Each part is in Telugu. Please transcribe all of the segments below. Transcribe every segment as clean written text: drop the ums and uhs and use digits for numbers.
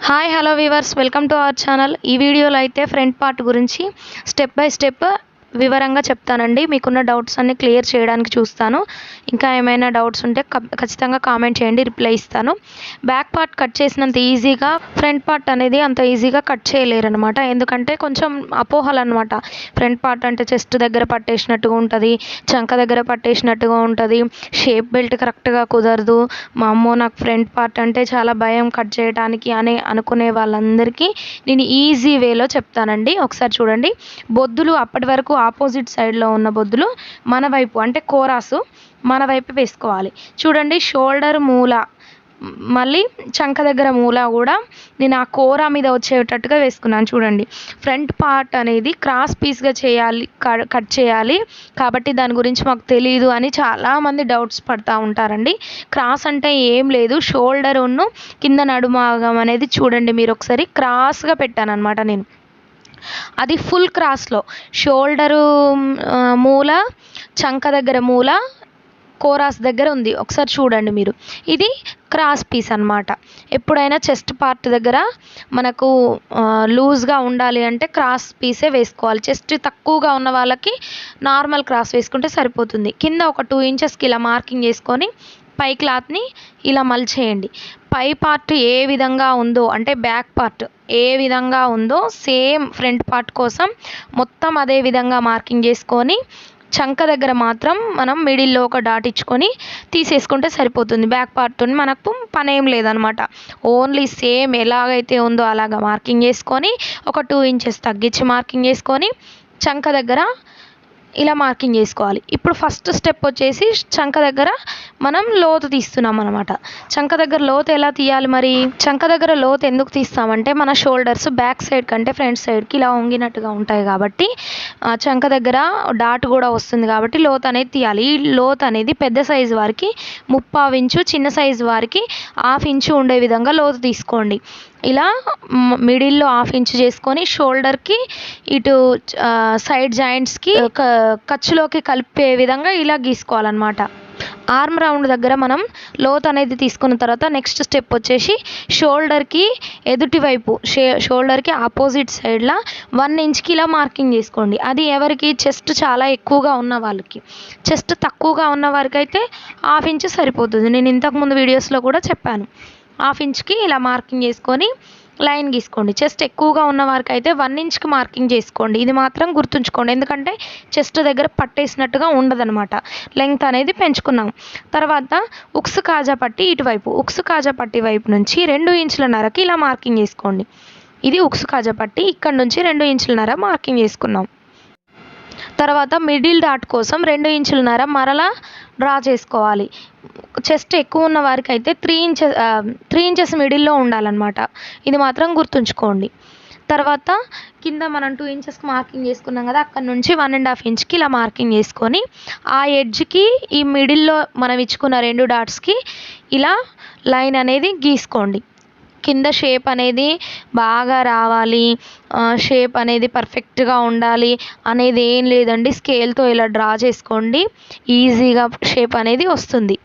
Hi hello weavers, welcome to our channel. ఈ వీడియోలో అయితే ఫ్రంట్ పార్ట్ గురించి స్టెప్ బై స్టెప్ వివరంగా చెప్తానండి. మీకున్న డౌట్స్ అన్ని క్లియర్ చేయడానికి చూస్తాను. ఇంకా ఏమైనా డౌట్స్ ఉంటే ఖచ్చితంగా కామెంట్ చేయండి, రిప్లై ఇస్తాను. బ్యాక్ పార్ట్ కట్ చేసినంత ఈజీగా ఫ్రంట్ పార్ట్ అనేది అంత ఈజీగా కట్ చేయలేరు అనమాట. ఎందుకంటే కొంచెం అపోహలు అనమాట. ఫ్రంట్ పార్ట్ అంటే చెస్ట్ దగ్గర పట్టేసినట్టుగా ఉంటుంది, చంక దగ్గర పట్టేసినట్టుగా ఉంటుంది, షేప్ బెల్ట్ కరెక్ట్గా కుదరదు, మా అమ్మో నాకు ఫ్రంట్ పార్ట్ అంటే చాలా భయం కట్ చేయడానికి అని అనుకునే వాళ్ళందరికీ నేను ఈజీ వేలో చెప్తానండి. ఒకసారి చూడండి. బొద్దులు అప్పటి వరకు ఆపోజిట్ సైడ్లో ఉన్న బొద్దులు మన వైపు అంటే కోరాసు మన వైపు వేసుకోవాలి. చూడండి, షోల్డర్ మూల మళ్ళీ చంక దగ్గర మూల కూడా నేను ఆ కోరా మీద వచ్చేటట్టుగా వేసుకున్నాను. చూడండి, ఫ్రంట్ పార్ట్ అనేది క్రాస్ పీస్గా చేయాలి, కట్ చేయాలి కాబట్టి దాని గురించి మాకు తెలియదు అని చాలామంది డౌట్స్ పడుతూ ఉంటారండి. క్రాస్ అంటే ఏం లేదు, షోల్డర్ ఉన్న కింద నడుమాగం అనేది చూడండి, మీరు ఒకసారి క్రాస్గా పెట్టాను అనమాట నేను. అది ఫుల్ క్రాస్లో షోల్డరు మూల, చంక దగ్గర మూల, కోరాస్ దగ్గర ఉంది. ఒకసారి చూడండి మీరు, ఇది క్రాస్ పీస్ అనమాట. ఎప్పుడైనా చెస్ట్ పార్ట్ దగ్గర మనకు లూజ్గా ఉండాలి అంటే క్రాస్ పీసే వేసుకోవాలి. చెస్ట్ తక్కువగా ఉన్న వాళ్ళకి నార్మల్ క్రాస్ వేసుకుంటే సరిపోతుంది. కింద ఒక 2 ఇంచెస్కి ఇలా మార్కింగ్ చేసుకొని పై క్లాత్ని ఇలా మలిచేయండి. పై పార్ట్ ఏ విధంగా ఉందో అంటే బ్యాక్ పార్ట్ ఏ విధంగా ఉందో సేమ్ ఫ్రంట్ పార్ట్ కోసం మొత్తం అదే విధంగా మార్కింగ్ చేసుకొని చంక దగ్గర మాత్రం మనం మిడిల్లో ఒక డాట్ ఇచ్చుకొని తీసేసుకుంటే సరిపోతుంది. బ్యాక్ పార్ట్ని మనకు పని ఏం లేదనమాట. ఓన్లీ సేమ్ ఎలాగైతే ఉందో అలాగా మార్కింగ్ చేసుకొని ఒక 2 ఇంచెస్ తగ్గించి మార్కింగ్ చేసుకొని చంక దగ్గర ఇలా మార్కింగ్ చేసుకోవాలి. ఇప్పుడు ఫస్ట్ స్టెప్ వచ్చేసి చంక దగ్గర మనం లోతు తీస్తున్నాం అనమాట. చంక దగ్గర లోతు ఎలా తీయాలి మరి? చంక దగ్గర లోతు ఎందుకు తీస్తామంటే మన షోల్డర్స్ బ్యాక్ సైడ్ కంటే ఫ్రంట్ సైడ్కి ఇలా వంగినట్టుగా ఉంటాయి కాబట్టి చంక దగ్గర డాట్ కూడా వస్తుంది కాబట్టి లోతు అనేది తీయాలి. ఈ లోతు అనేది పెద్ద సైజు వారికి 3/4 ఇంచు, చిన్న సైజు వారికి 1/2 ఇంచు ఉండే విధంగా లోతు తీసుకోండి. ఇలా మిడిల్లో 1/2 ఇంచు చేసుకొని షోల్డర్కి ఇటు సైడ్ జాయింట్స్కి ఖర్చులోకి కలిపే విధంగా ఇలా గీసుకోవాలన్నమాట. ఆర్మ్ రౌండ్ దగ్గర మనం లోత్ అనేది తీసుకున్న తర్వాత నెక్స్ట్ స్టెప్ వచ్చేసి షోల్డర్కి ఎదుటి వైపు షోల్డర్కి ఆపోజిట్ సైడ్లో 1 ఇంచ్కి ఇలా మార్కింగ్ చేసుకోండి. అది ఎవరికి? చెస్ట్ చాలా ఎక్కువగా ఉన్న వాళ్ళకి. చెస్ట్ తక్కువగా ఉన్న వారికి అయితే 1/2 ఇంచు సరిపోతుంది. నేను ఇంతకుముందు వీడియోస్లో కూడా చెప్పాను. 1/2 ఇంచ్కి ఇలా మార్కింగ్ చేసుకొని లైన్ గీసుకోండి. చెస్ట్ ఎక్కువగా ఉన్న వారికి అయితే 1 ఇంచ్కి మార్కింగ్ చేసుకోండి. ఇది మాత్రం గుర్తుంచుకోండి, ఎందుకంటే చెస్ట్ దగ్గర పట్టేసినట్టుగా ఉండదనమాట. లెంగ్త్ అనేది పెంచుకున్నాం. తర్వాత ఉక్స్ కాజా పట్టి ఇటువైపు, ఉక్స్ కాజా పట్టి వైపు నుంచి 2 ఇంచులన్నరకి ఇలా మార్కింగ్ చేసుకోండి. ఇది ఉక్స్ కాజా పట్టి, ఇక్కడ నుంచి 2 ఇంచులన్నర మార్కింగ్ చేసుకున్నాం. తర్వాత మిడిల్ డాట్ కోసం 2 ఇంచులన్నర మరలా డ్రా చేసుకోవాలి. చెస్ట్ ఎక్కువ ఉన్న వారికి అయితే 3 ఇంచెస్ మిడిల్లో ఉండాలన్నమాట. ఇది మాత్రం గుర్తుంచుకోండి. తర్వాత కింద మనం 2 ఇంచెస్కి మార్కింగ్ చేసుకున్నాం కదా, అక్కడ నుంచి 1.5 ఇంచ్కి ఇలా మార్కింగ్ చేసుకొని ఆ ఎడ్జ్కి ఈ మిడిల్లో మనం ఇచ్చుకున్న 2 డాట్స్కి ఇలా లైన్ అనేది గీసుకోండి. కింద షేప్ అనేది బాగా రావాలి, షేప్ అనేది పర్ఫెక్ట్గా ఉండాలి అనేది ఏం లేదండి. స్కేల్తో ఇలా డ్రా చేసుకోండి, ఈజీగా షేప్ అనేది వస్తుంది.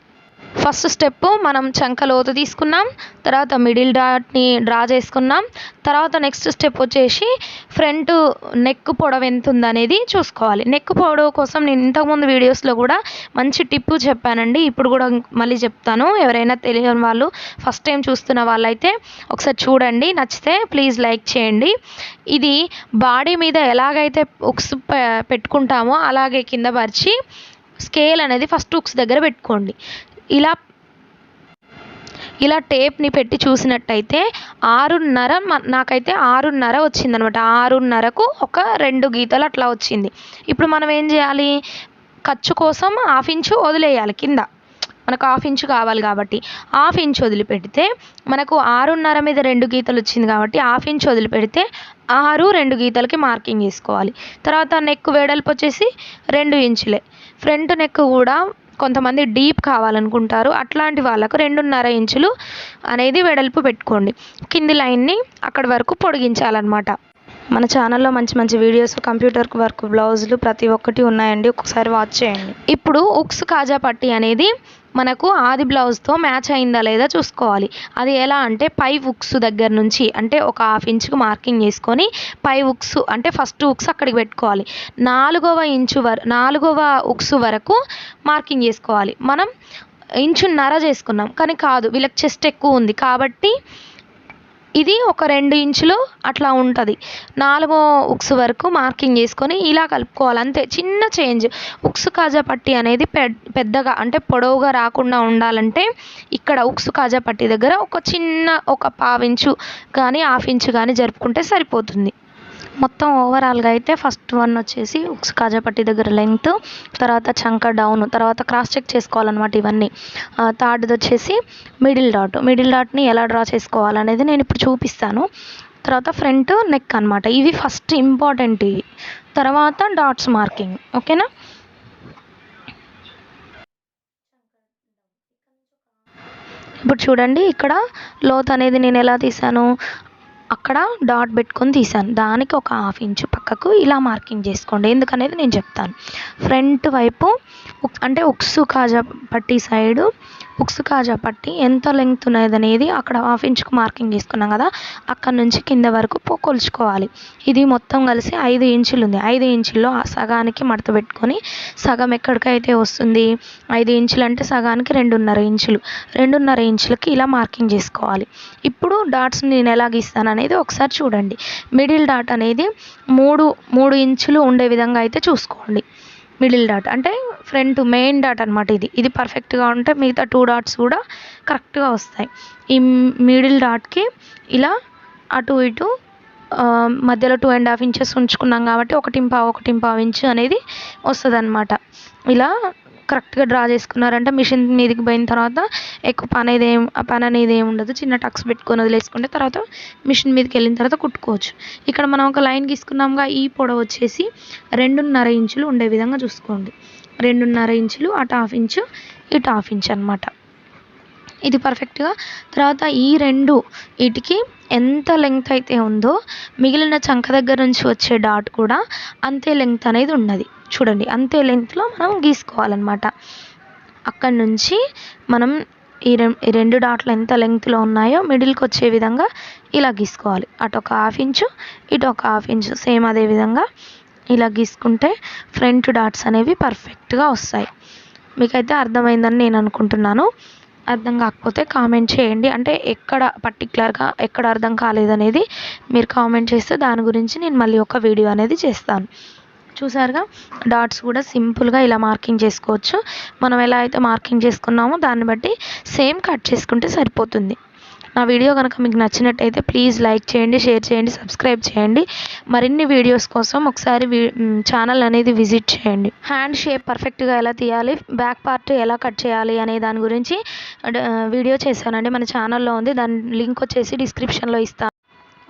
ఫస్ట్ స్టెప్ మనం చంక లోతు తీసుకున్నాం, తర్వాత మిడిల్ డాట్ని డ్రా చేసుకున్నాం. తర్వాత నెక్స్ట్ స్టెప్ వచ్చేసి ఫ్రంట్ నెక్ పొడవు ఎంత ఉందనేది చూసుకోవాలి. నెక్ పొడవు కోసం నేను ఇంతకుముందు వీడియోస్లో కూడా మంచి టిప్పు చెప్పానండి, ఇప్పుడు కూడా మళ్ళీ చెప్తాను. ఎవరైనా తెలియని వాళ్ళు ఫస్ట్ టైం చూస్తున్న వాళ్ళైతే ఒకసారి చూడండి, నచ్చితే ప్లీజ్ లైక్ చేయండి. ఇది బాడీ మీద ఎలాగైతే ఉక్స్ పెట్టుకుంటామో అలాగే కింద పరిచి స్కేల్ అనేది ఫస్ట్ ఉక్స్ దగ్గర పెట్టుకోండి. ఇలా టేప్ని పెట్టి చూసినట్టయితే 6.5 నాకైతే 6.5 వచ్చిందనమాట. 6.5కు ఒక 2 గీతలు అట్లా వచ్చింది. ఇప్పుడు మనం ఏం చేయాలి? ఖర్చు కోసం 1/2 ఇంచు వదిలేయాలి. కింద మనకు 1/2 ఇంచు కావాలి కాబట్టి 1/2 ఇంచు వదిలిపెడితే మనకు 6.5 మీద 2 గీతలు వచ్చింది కాబట్టి 1/2 ఇంచు వదిలిపెడితే 6, 2 గీతలకి మార్కింగ్ చేసుకోవాలి. తర్వాత నెక్ వెడల్పు వచ్చేసి 2 ఇంచులే. ఫ్రంట్ నెక్ కూడా కొంతమంది డీప్ కావాలనుకుంటారు, అట్లాంటి వాళ్ళకు 2.5 ఇంచులు అనేది వెడల్పు పెట్టుకోండి. కింది లైన్ని అక్కడి వరకు పొడిగించాలన్నమాట. మన ఛానల్లో మంచి మంచి వీడియోస్, కంప్యూటర్ వర్క్, బ్లౌజులు ప్రతి ఒక్కటి ఉన్నాయండి, ఒకసారి వాచ్ చేయండి. ఇప్పుడు ఉక్స్ కాజా పట్టి అనేది మనకు ఆది బ్లౌజ్తో మ్యాచ్ అయిందా లేదా చూసుకోవాలి. అది ఎలా అంటే పై ఉక్స్ దగ్గర నుంచి అంటే ఒక 1/2 ఇంచుకు మార్కింగ్ చేసుకొని పై ఉక్స్ అంటే ఫస్ట్ ఉక్స్ అక్కడికి పెట్టుకోవాలి. 4వ ఉక్స్ వరకు మార్కింగ్ చేసుకోవాలి. మనం 1.5 ఇంచు చేసుకున్నాం కానీ కాదు, వీళ్ళకి చెస్ట్ ఎక్కువ ఉంది కాబట్టి ఇది ఒక 2 ఇంచులు అట్లా ఉంటుంది. 4వ ఉక్స్ వరకు మార్కింగ్ చేసుకొని ఇలా కలుపుకోవాలి అంతే. చిన్న చేంజ్. ఉక్స్ కాజా పట్టీ అనేది పెద్దగా అంటే పొడవుగా రాకుండా ఉండాలంటే ఇక్కడ ఉక్స్ కాజా పట్టీ దగ్గర ఒక 1/2 ఇంచు కానీ 1/2 ఇంచు కానీ జరుపుకుంటే సరిపోతుంది. మొత్తం ఓవరాల్గా అయితే ఫస్ట్ వన్ వచ్చేసి ఉక్స్ కాజా పట్టీ దగ్గర లెంగ్త్, తర్వాత చంక డౌన్, తర్వాత క్రాస్ చెక్ చేసుకోవాలన్నమాట ఇవన్నీ. థర్డ్ది వచ్చేసి మిడిల్ డాట్ని ఎలా డ్రా చేసుకోవాలనేది నేను ఇప్పుడు చూపిస్తాను. తర్వాత ఫ్రంట్ నెక్ అనమాట. ఇవి ఫస్ట్ ఇంపార్టెంట్. ఇవి తర్వాత డాట్స్ మార్కింగ్. ఓకేనా. ఇప్పుడు చూడండి, ఇక్కడ లోత్ అనేది నేను ఎలా తీసాను, అక్కడ డాట్ పెట్టుకొని తీసాను. దానికి ఒక 1/2 ఇంచు పక్కకు ఇలా మార్కింగ్ చేసుకోండి. ఎందుకనేది నేను చెప్తాను. ఫ్రంట్ వైపు అంటే ఉక్స్ కాజా పట్టీ సైడు ఉక్స్ కాజా పట్టీ ఎంత లెంగ్త్ ఉన్నది అనేది అక్కడ 1/2 ఇంచుకు మార్కింగ్ చేసుకున్నాం కదా, అక్కడ నుంచి కింద వరకు కొలుచుకోవాలి. ఇది మొత్తం కలిసి 5 ఇంచులు ఉంది. 5 ఇంచుల్లో ఆ సగానికి మడత పెట్టుకొని సగం ఎక్కడికైతే వస్తుంది, 5 ఇంచులు అంటే సగానికి 2.5 ఇంచులు. 2.5 ఇంచులకి ఇలా మార్కింగ్ చేసుకోవాలి. ఇప్పుడు డాట్స్ నేను ఎలా గీస్తాను అనేది ఒకసారి చూడండి. మిడిల్ డాట్ అనేది 3 ఇంచులు ఉండే విధంగా అయితే చూసుకోండి. మిడిల్ డాట్ అంటే ఫ్రంట్ మెయిన్ డాట్ అనమాట. ఇది పర్ఫెక్ట్గా ఉంటే మిగతా 2 డాట్స్ కూడా కరెక్ట్గా వస్తాయి. ఈ మిడిల్ డాట్కి ఇలా అటు ఇటు మధ్యలో 2.5 ఇంచెస్ ఉంచుకున్నాం కాబట్టి 1.5 ఇంచు అనేది వస్తుంది అనమాట. ఇలా కరెక్ట్గా డ్రా చేసుకున్నారంటే మిషన్ మీదకి పోయిన తర్వాత ఎక్కువ పని అనేది ఏమి ఉండదు. చిన్న టక్స్ పెట్టుకొని వదిలేసుకుంటే తర్వాత మిషన్ మీదకి వెళ్ళిన తర్వాత కుట్టుకోవచ్చు. ఇక్కడ మనం ఒక లైన్ గీసుకున్నాంగా, ఈ పొడవు వచ్చేసి 2.5 ఇంచులు ఉండే విధంగా చూసుకోండి. 2.5 ఇంచులు, అటు 1/2 ఇంచు, ఇటు 1/2 ఇంచు అనమాట. ఇది పర్ఫెక్ట్గా. తర్వాత ఈ వీటికి ఎంత లెంగ్త్ అయితే ఉందో మిగిలిన చంక దగ్గర నుంచి వచ్చే డాట్ కూడా అంతే లెంగ్త్ అనేది ఉన్నది. చూడండి, అంతే లెంగ్త్లో మనం గీసుకోవాలన్నమాట. అక్కడి నుంచి మనం ఈ 2 డాట్లు ఎంత లెంగ్త్లో ఉన్నాయో మిడిల్కి వచ్చే విధంగా ఇలా గీసుకోవాలి. అటు ఒక 1/2 ఇంచు, ఇటు ఒక 1/2 ఇంచు, సేమ్ అదే విధంగా ఇలా గీసుకుంటే ఫ్రంట్ డాట్స్ అనేవి పర్ఫెక్ట్గా వస్తాయి. మీకైతే అర్థమైందని నేను అనుకుంటున్నాను. అర్థం కాకపోతే కామెంట్ చేయండి. అంటే ఎక్కడ పర్టికులర్గా ఎక్కడ అర్థం కాలేదనేది మీరు కామెంట్ చేస్తే దాని గురించి నేను మళ్ళీ ఒక వీడియో అనేది చేస్తాను. చూసారుగా, డాట్స్ కూడా సింపుల్గా ఇలా మార్కింగ్ చేసుకోవచ్చు. మనం ఎలా అయితే మార్కింగ్ చేసుకున్నామో దాన్ని బట్టి సేమ్ కట్ చేసుకుంటే సరిపోతుంది. నా వీడియో కనుక మీకు నచ్చినట్టయితే ప్లీజ్ లైక్ చేయండి, షేర్ చేయండి, సబ్స్క్రైబ్ చేయండి. మరిన్ని వీడియోస్ కోసం ఒకసారి ఛానల్ అనేది విజిట్ చేయండి. హ్యాండ్ షేప్ పర్ఫెక్ట్గా ఎలా తీయాలి, బ్యాక్ పార్ట్ ఎలా కట్ చేయాలి అనే దాని గురించి వీడియో చేశానండి. మన ఛానల్లో ఉంది. దాని లింక్ వచ్చేసి డిస్క్రిప్షన్లో ఇస్తాను.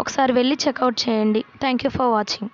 ఒకసారి వెళ్ళి చెక్అవుట్ చేయండి. Thank you for watching.